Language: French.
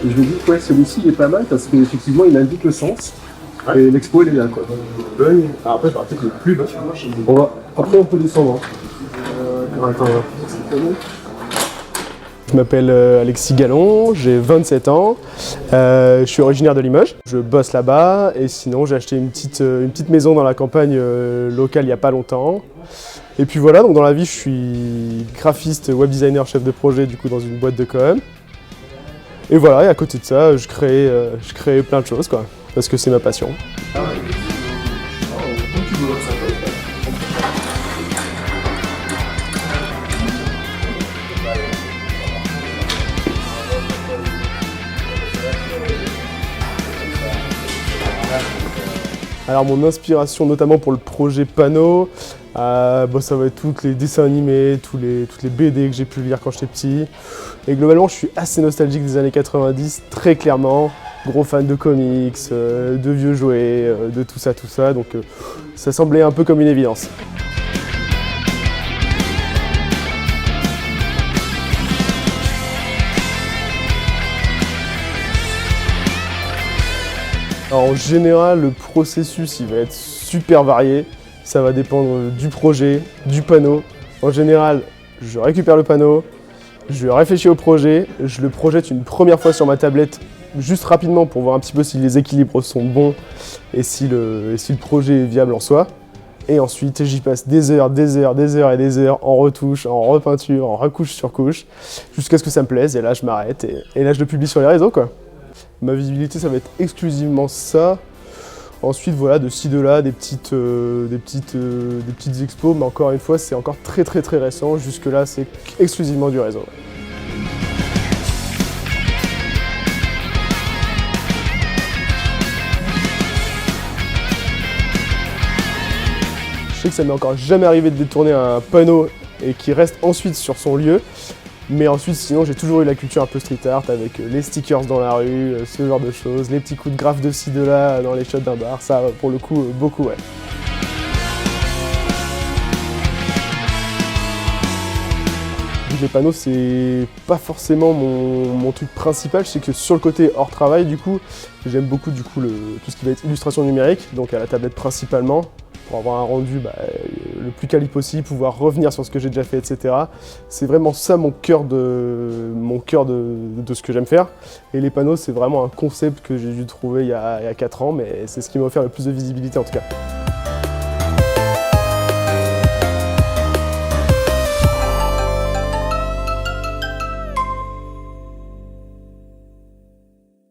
Et je me dis que ouais, celui-ci il est pas mal parce qu'effectivement il indique le sens. Ouais. Et l'expo elle est là quoi. Ah, après je vais peut-être le plus bas. Après on peut descendre. Attends, je m'appelle Alexis Gallon, j'ai 27 ans, je suis originaire de Limoges. Je bosse là-bas et sinon j'ai acheté une petite maison dans la campagne locale il n'y a pas longtemps. Et puis voilà, donc dans la vie je suis graphiste, web designer, chef de projet du coup dans une boîte de com. Et voilà, et à côté de ça, je crée plein de choses quoi, parce que c'est ma passion. Alors mon inspiration notamment pour le projet Panneau, ça va être tous les dessins animés, toutes les BD que j'ai pu lire quand j'étais petit. Et globalement je suis assez nostalgique des années 90, très clairement. Gros fan de comics, de vieux jouets, de tout ça, donc ça semblait un peu comme une évidence. Alors, en général, le processus il va être super varié. Ça va dépendre du projet, du panneau. En général, je récupère le panneau, je réfléchis au projet, je le projette une première fois sur ma tablette, juste rapidement pour voir un petit peu si les équilibres sont bons et si le projet est viable en soi. Et ensuite, j'y passe des heures en retouche, en repeinture, en recouche sur couche, jusqu'à ce que ça me plaise. Et là, je m'arrête et là, je le publie sur les réseaux, quoi. Ma visibilité, ça va être exclusivement ça. Ensuite, voilà, de ci, de là, des petites expos, mais encore une fois, c'est encore très récent. Jusque-là, c'est exclusivement du réseau. Je sais que ça m'est encore jamais arrivé de détourner un panneau et qui reste ensuite sur son lieu. Mais ensuite, sinon, j'ai toujours eu la culture un peu street art avec les stickers dans la rue, ce genre de choses, les petits coups de graphe de ci, de là dans les shots d'un bar, ça, pour le coup, beaucoup, ouais. Les panneaux, c'est pas forcément mon truc principal. Je sais que sur le côté hors travail, du coup, j'aime beaucoup tout ce qui va être illustration numérique, donc à la tablette principalement, pour avoir un rendu le plus quali possible, pouvoir revenir sur ce que j'ai déjà fait, etc. C'est vraiment ça mon cœur de ce que j'aime faire. Et les panneaux, c'est vraiment un concept que j'ai dû trouver il y a 4 ans, mais c'est ce qui m'a offert le plus de visibilité en tout cas.